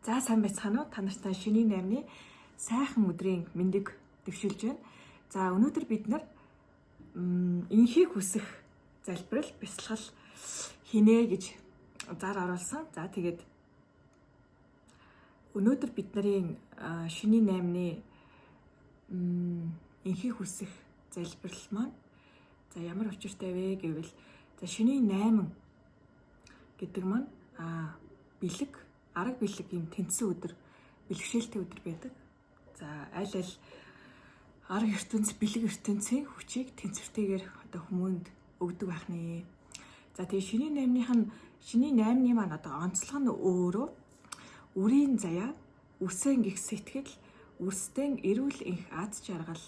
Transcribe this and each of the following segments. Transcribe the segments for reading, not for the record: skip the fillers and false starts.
За сайн байцгаана уу? Та нартай шөнийн 8-ны сайхан өдрийн мэндийг дэвшүүлж байна. За өнөөдөр бид нар инхийг хүсэх залбирал, бясалгал хийнэ гэж зар оруулсан. За тэгээд өнөөдөр бидний шөнийн 8-ны инхийг хүсэх залбирал маань за ямар учиртай вэ гэвэл за шөнийн 8 гэдэг маань бэлэг арга бэлэг юм тэнцсэн өдөр, бэлгшээлтэй өдөр байдаг. За аль арга ертөнц, бэлэг ертөнцийн хүчийг тэнцвэртэйгээр одоо хүмүүнд өгдөг байх нэ. За тэгээ шөнийн 8-ны маань одоо онцлог нь өөрөө үрийн заяа, үрсэн гих сэтгэл, үрстэн эрүүл энх аз жаргал,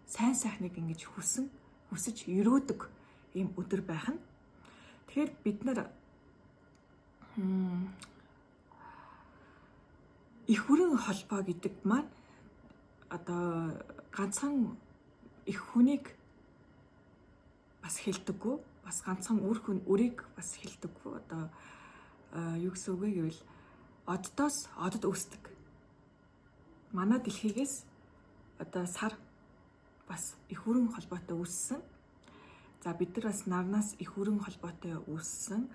сайн сайхныг ингэж хүсэж өрөөдөг ийм өдөр байх нь. Тэгэхээр бид нар их хүрэн холбоо гэдэг маань одоо ганцхан их хүнийг бас хэлдэггүй, бас ганцхан үрийг бас хэлдэггүй. Одоо юу гэсэн үг вэ гэвэл оддоос одод үүсдэг. Манай дэлхийгээс одоо сар бас их хүрэн холбоотой үүссэн. За бид нар бас нарнаас их хүрэн холбоотой үүссэн.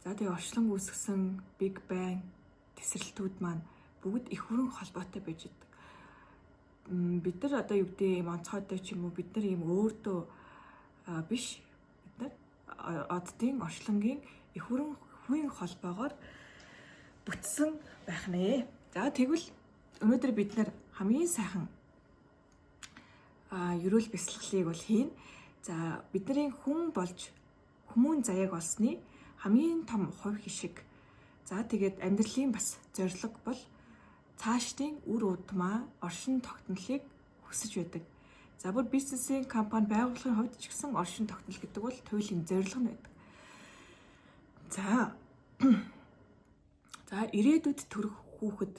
За тэгээ орчлон үүсгэсэн Big Bang тесрэлтүүд маань бүгд их хүрэн холбоотой байж идэг. Бид нар одоо юу гэдэг юм онцгойтой ч юм уу бид нар ийм өөртөө биш. Бид нар оддын орчлонгийн их хүрэн хувийн холбоогоор бүтсэн байх нэ. За тэгвэл өнөөдөр бид нар хамгийн сайхан ерөөл бясалгалыг бол хийн. За бидний хүн болж хүмүүн заяаг олсны хамгийн том хувь хишиг. За тэгээд амьдралын бас зорилго бол цаашдын үр удмаа оршин тогтнолыг хүсэж байдаг. За бүр бизнесийн компани байгууллагын хувьд ч гэсэн оршин тогтнол гэдэг бол туйлын зорилго нь байдаг. За ирээдүйд төрөх хүүхэд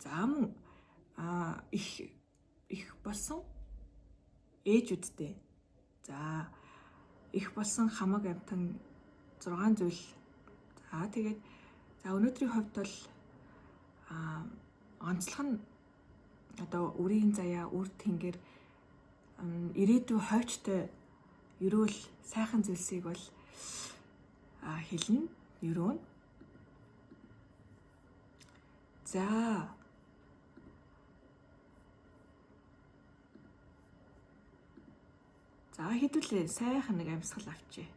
за мөн их болсон ээжүүдтэй. За их болсон хамаг амтан 6 зүйл. За тэгээд за өнөөдрийн хувьд бол онцлог нь одоо үрийн заяа, үр тэнгэр ирээдүй хойчтой ерөөл сайхан зүйлсийг бол хэлнэ, ерөөнө. За хэдүүлээ сайхан нэг амьсгал авчээ.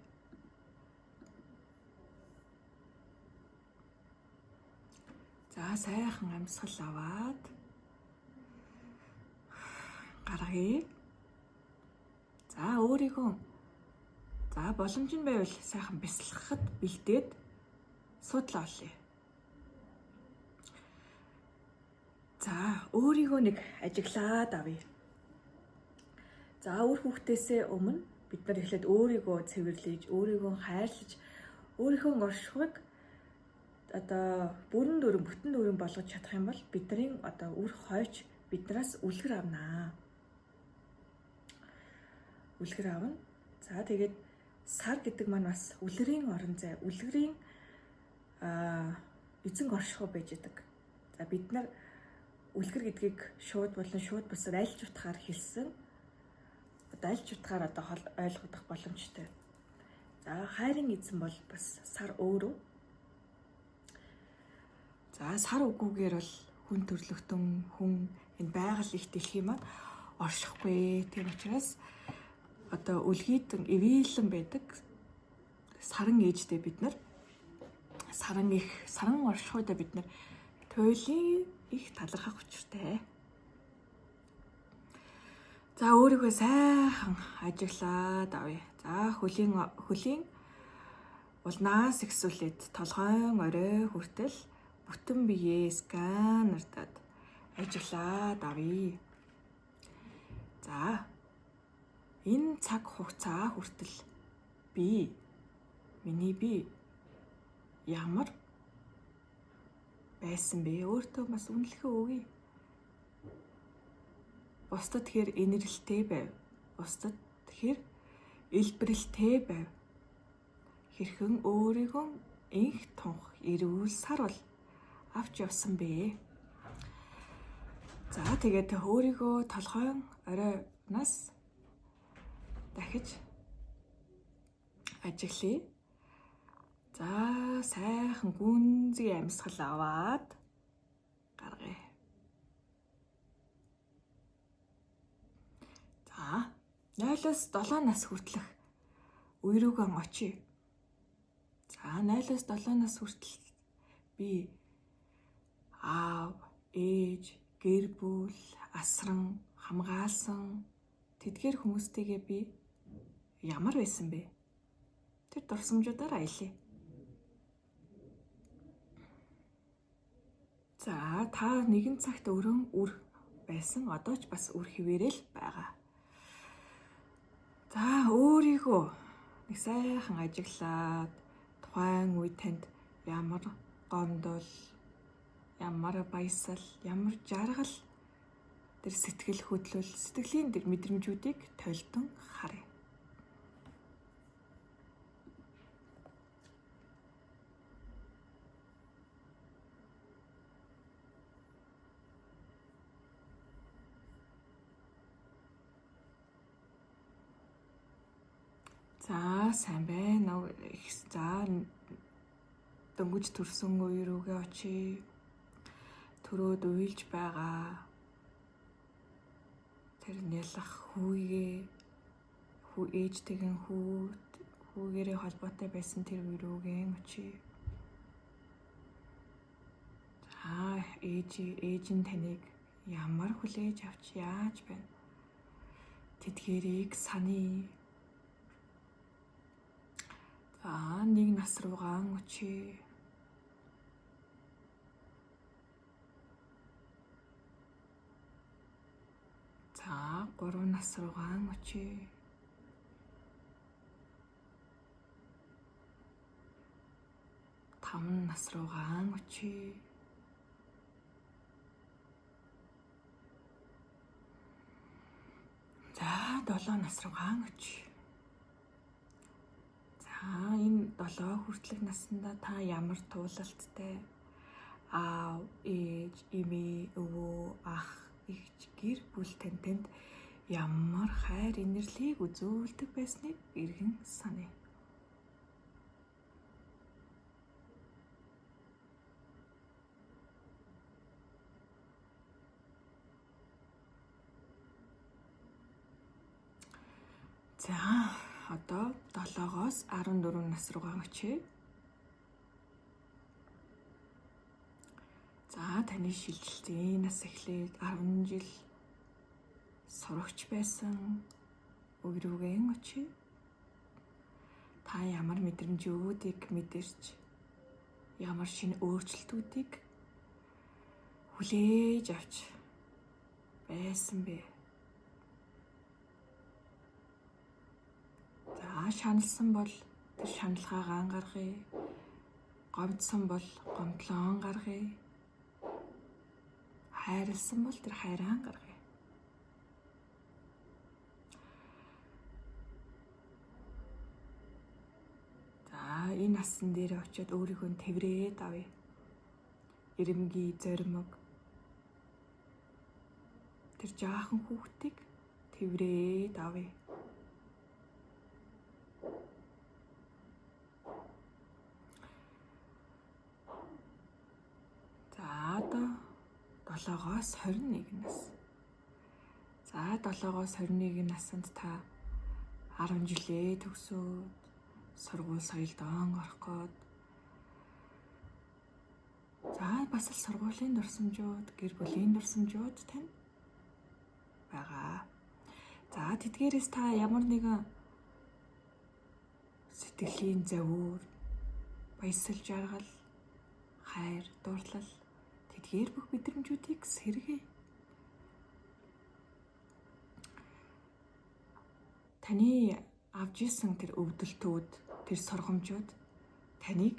За сайхан амьсгал аваад гаргая. За өөрийгөө за боломж нь байвал сайхан бясалгахад бэлдээд суудлаа олъё. За өөрийгөө нэг ажиглаад авъя. За өөр хүүхдээсээ өмнө бид нар эхлээд өөрийгөө цэвэрлэж, өөрийгөө хайрлаж, өөрийнхөө оршихуйг одоо бүтэн дүүрэн болгож чадах юм бол бидний одоо үр хойч биднээс үлгэр авнаа. Үлгэр авна. За тэгээд сар гэдэг маань бас үлгэрийн орон зай, үлгэрийн эзэн оршихуй байж идэг. За бид нар үлгэр гэдгийг шууд бусад аль ч утгаар хэлсэн. Одоо аль ч утгаар одоо ойлгох боломжтой. За хайрын эзэн бол бас сар өөрөө. За сар үгүүгээр бол хүн төрлөختөн хүн энэ байгаль их дэлхий маань оршихгүй. Тийм учраас одоо үлгийдэн эвээлэн байдаг саран ээжтэй бид нар саран оршихуйдаа бид нар туйлын их талархах учиртай. За өөрийгөө сайхан ажиглаад авъя. За хөлийн улнаас ихсүүлээд толгойн орой хүртэл бүтэн биеэ сканердад ажиглаад авъя. За энэ цаг хугацаа хүртэл миний би ямар байсан бэ? Өөртөө бас үнэлэхээ өгье. Бусдад тэр инэрлэлтэй байв. Бусдад тэр элбэрэлтэй байв. Хэрхэн өөрийгөө инх тунх эрүүл сар бол авч явсан бэ. За тэгээд өөрийгөө толгойн оройноос дахиж ажиглая. За сайхан гүнзгий амьсгал аваад гаргая. За 0-7 нас хүртэлх үе рүүгээ очие. За 0-7 нас хүртэл би аав, ээж, гэр бүл, асран, хамгаалсан тэдгээр хүмүүстэйгээ би ямар байсан бэ? Тэр дурсамжуудаар аялъя. За та нэгэн цагт өрөн үр байсан, одоо ч бас үр хിവэрэл байгаа. За өөрийгөө нэг сайхан ажиглаад тухайн үед танд ямар гомдол, ямар баясал, ямар жаргал тэр сэтгэл хөдлөл, сэтгэлийн тэр мэдрэмжүүдийг тойлдон харъя. За сайн байна. За дөнгөж төрсөн үе рүүгээ очие. Төрөөд уйлж байгаа. Тэр нялах хүүгээ ээжтэйгэн хүүгээрээ холбоотой байсан тэр үе рүүгээ очие. За ээж нь таныг ямар хүлээж авч яаж байна? Тэдгээрийг саний. За 1 нас руугаа очие. За 3 нас руугаа очие. Таван нас руугаа очие. За 7 нас руугаа очие. Энэ 7 хүртэлх наснда та ямар туулалттай аав, ээж, эмээ, өвөө, ах, эгч, гэр бүл танд ямар хайр инэрлийг үзүүлдэг байсныг эргэн саная. За одоо 7-оос 14 нас руугаа очие. За таны шилжилтийн нас эхлээд 10 жил сурагч байсан үе рүүгээ очие. Та ямар мэдрэмжүүдийг мэдэрч, ямар шинэ өөрчлөлтүүдийг хүлээж авч байсан бэ? За шаналсан бол тэр шаналгаагаа гаргая. Гомдсон бол гомдлоо гаргая. Хайрлсан бол тэр хайраа гаргая. За энэ насан дээр очиод өөрийгөө тэврээд авъя. Ирэмгий, зоримог. Тэр жаахан хүүхдийг тэврээд авъя. За одоо 7-оос 21 нас. За 7-оос 21 наснд та 10 жилээ төгсөөд сургууль соёлдон орох гээд. За бас л сургуулийн дурсамжууд, гэр бүлийн дурсамжууд тань байгаа. За тэдгээрээс та ямар нэгэн сэтгэлийн завуур, баясал жаргал, хайр, дурлал тэдгээр бүх мэдрэмжүүдийг сэргээе. Таны авж исэн тэр өвдөлтүүд, тэр сургамжууд таныг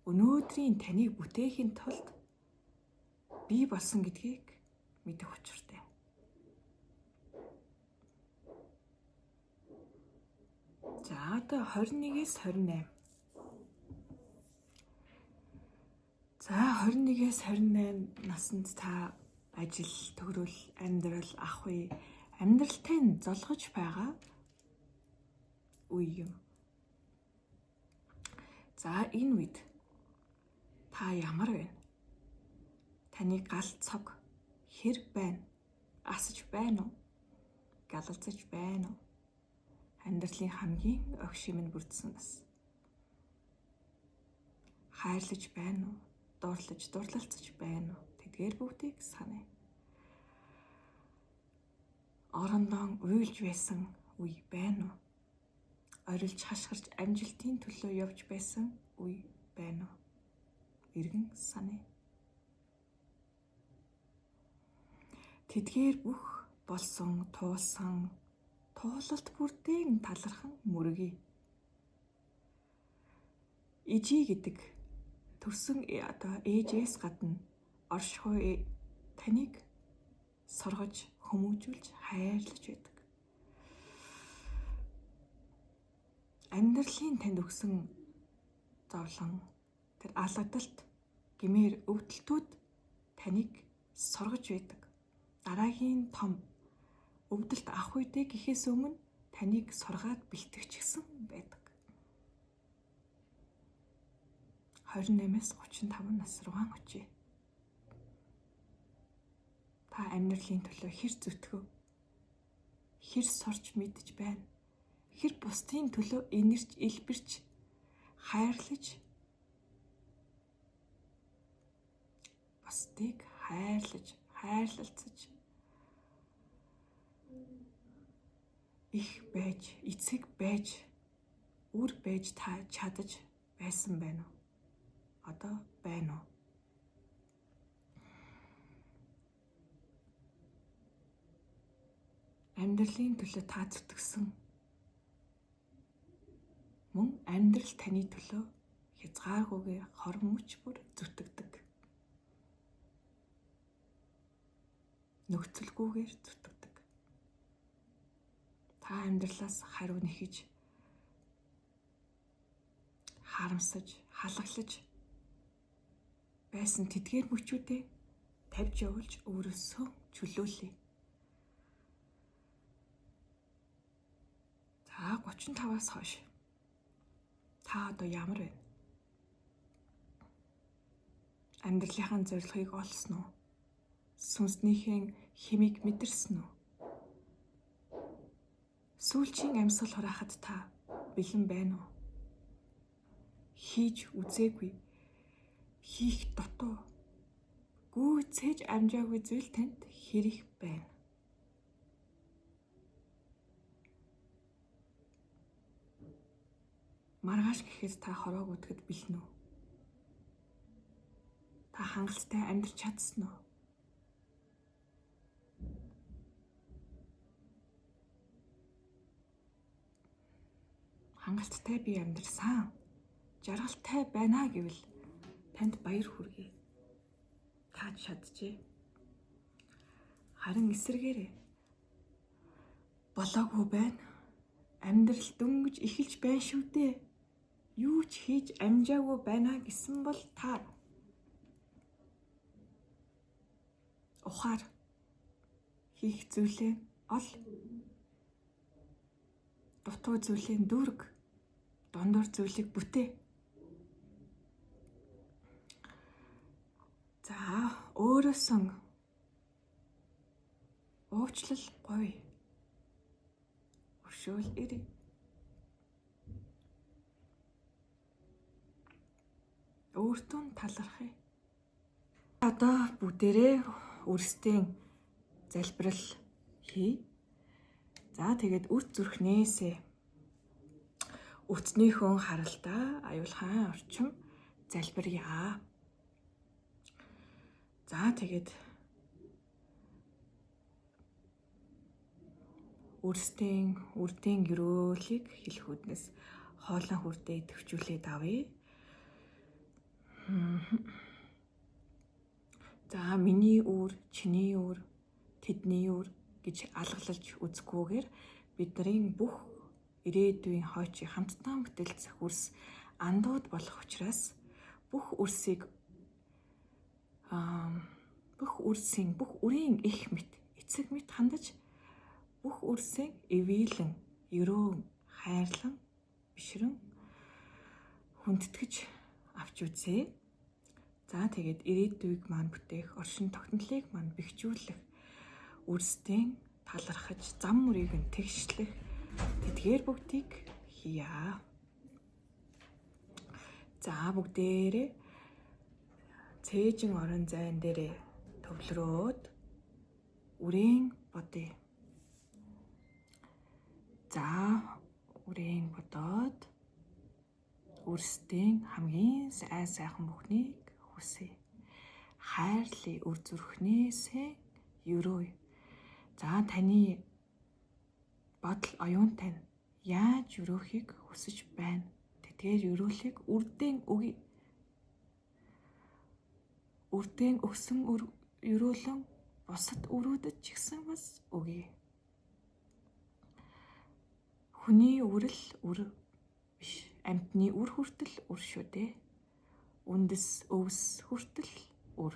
өнөөдрийн таныг бүтээхийн тулд бий болсон гэдгийг мэдэх учиртай. За одоо 21-с 28. За 21-ээс 28 наснд та ажил, төгрөл, амьдрал, ах уй, амьдралтай нь золгож байгаа үе юм. За энэ үед та ямар байна? Таны гал цог хэр байна? Асаж байна уу? Галалзаж байна уу? Амьдралын хамгийн огшим нь бүрдсэн нас. Хайрлаж байна уу? Дуурлаж, дурлалцаж байна уу? Тэдгээр бүгдийг санаа. Орондоо уйлж байсан үе байна уу? Орилж хашгирч амжилтын төлөө явж байсан үе байна уу? Иргэн санаа. Тэдгээр бүх болсон, туулсан, туулалт бүрдийн талархан мөргий. Ижи гэдэг төрсөн ээжээс гадна оршихуй таныг соргож, хүмүүжүүлж, хайрлаж байдаг. Амьдралын танд өгсөн зовлон, тэр алгадалт, гэмээр өвдөлтүүд таныг соргож байдаг. Дараагийн том өвдөлт авах үедээ гэхээс өмнө таныг сургаад бэлтгэжсэн байдаг. 28-аас 35 нас руу очие. Та амьдралын төлөө хэр зүтгэв? Хэр сурч мэдж байна? Хэр бусдын төлөө инэрч, илбэрч, хайрлаж, бусдыг хайрлалцаж, их байж, эцэг байж, үр байж та чадаж байсан байна уу? Одоо байна уу? Амьдралын төлөө та зүтгэсэн. Мөн амьдрал таны төлөө хязгааргүйгээр хорон мөч бүр зүтгэдэг. Нөхцөлгүйгээр зүтгэдэг. Та амьдралаас хариу нэхэж, харамсаж, халаглаж байсан тэдгээр мөчүүдээ тавьж явуулж өөрөөсөө чөлөөлье. За 35-аас хойш та одоо ямар байна? Амьдралынхаа зорилгыг олсон уу? Сүнснийхээ хэмийг мэдэрсэн үү? Сүүлчийн амьсгал хураахад та бэлэн байна уу? Хийж үзээгүй, хийх дутуу, гүйцээж амжаагүй зүйл танд хэрэг байна. Маргааш гэхэд та хороог үтгэд бэлэн үү? Та хангалттай амьдрч чадсан уу? Хангалттай би амьдрсан, жаргалтай байна гэвэл танд баяр хүргэе. Та чадчихэ. Харин эсэргээрээ болоогүй байна. Амьдрал дөнгөж эхэлж байна шүү дээ. Юу ч хийж амжаагүй байна гэсэн бол та ухаар хийх зүйлээ ол. Дутуу зүйлээ дүүрэг, дундуур зүйлийг бүтээ. За, өөрөөсөн уучлал гоё. Өршөөл ирээ. Өөртөө талархъя. Одоо бүгдээрээ өөрсдийн залбирал хий. За тэгээд үр зүрхнээсээ өцнийхөө харалтаа аюулхан орчим залбиръя. За тэгээд үрдийн өрөөлийг хэлэх үднэс хоолой хүрдээ төвчүүлээд авъя. За миний үр, чиний үр, тэдний үр гэж алгалж үзэхгүйгээр бидний бүх ирээдүйн хойчийг хамтдаа бүтээлцэх үрс андууд болох учраас бүх үрсийг үрсийн бүх үрийн их мэт эцэг мэт хандаж бүх үрсийн эвийлэн ерөөн хайрлан бишрэн хүндэтгэж авч үзье. За тэгээд ирээдүйг маань бүтээх оршин тогтнолыг маань бэхжүүлэх үрсдийн талархаж зам мөрийг нь тэгшлэх тэдгээр бүгдийг хийе. За бүгдээрээ цээжин орон зайн дээрээ төвлөрөөд үрийн бодъё. За үрийн бодоод үрсдийн хамгийн сайхан бүхнийг хүсье. Хайрлын үр зүрхнээсээ ерөөе. За таны бодол оюунтай нь яаж өрөөхийг хүсэж байна? Тэдгээр өрөөлийг үрдэн өгье. Үрдэн өгсөн өрөөлөн бусад өрөөдөд ч гэсэн бас өгье. Хүний үрэл үр биш. Амьтны үр хүртэл үр шүү дээ. Үндэс өвс хүртэл үр.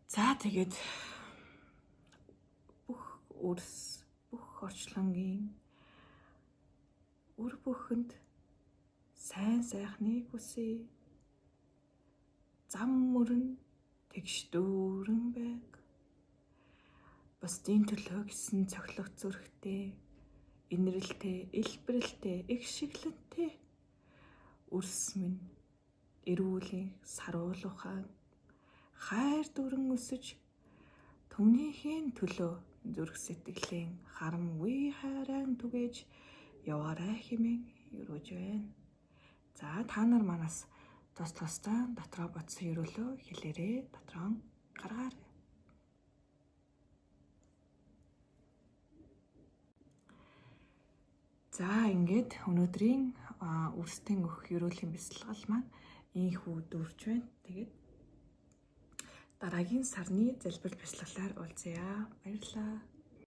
За тэгээд бүх үрс, бүх орчлонгийн үр бүхэнд сайн сайхныг хүсье. Зам мөрөн тэгш дүүрэн байг. Бусдын төлөө гэсэн цохилох зүрхтэй, инрэлтэй, илбэрэлтэй, их шиглэнтэй үрс минь эрүүлийн саруулуухай хайр дүрэн өсөж түмнийхээ төлөө зүрх сэтгэлийн харамгүй хайран түгэж яваарай хэмээн өрөөж байна. За та нар манаас тусдаа дотроо бодсон өрөөлөө хэлээрээ дотроо гаргаарай. За ингээд өнөөдрийн үрсдийн өгөх өрөөлийн бясалгал маань ийхүү дүүрч байна. Тэгээд дараагийн сарны залбирал бясалгалаар уулзъя. Баярлалаа.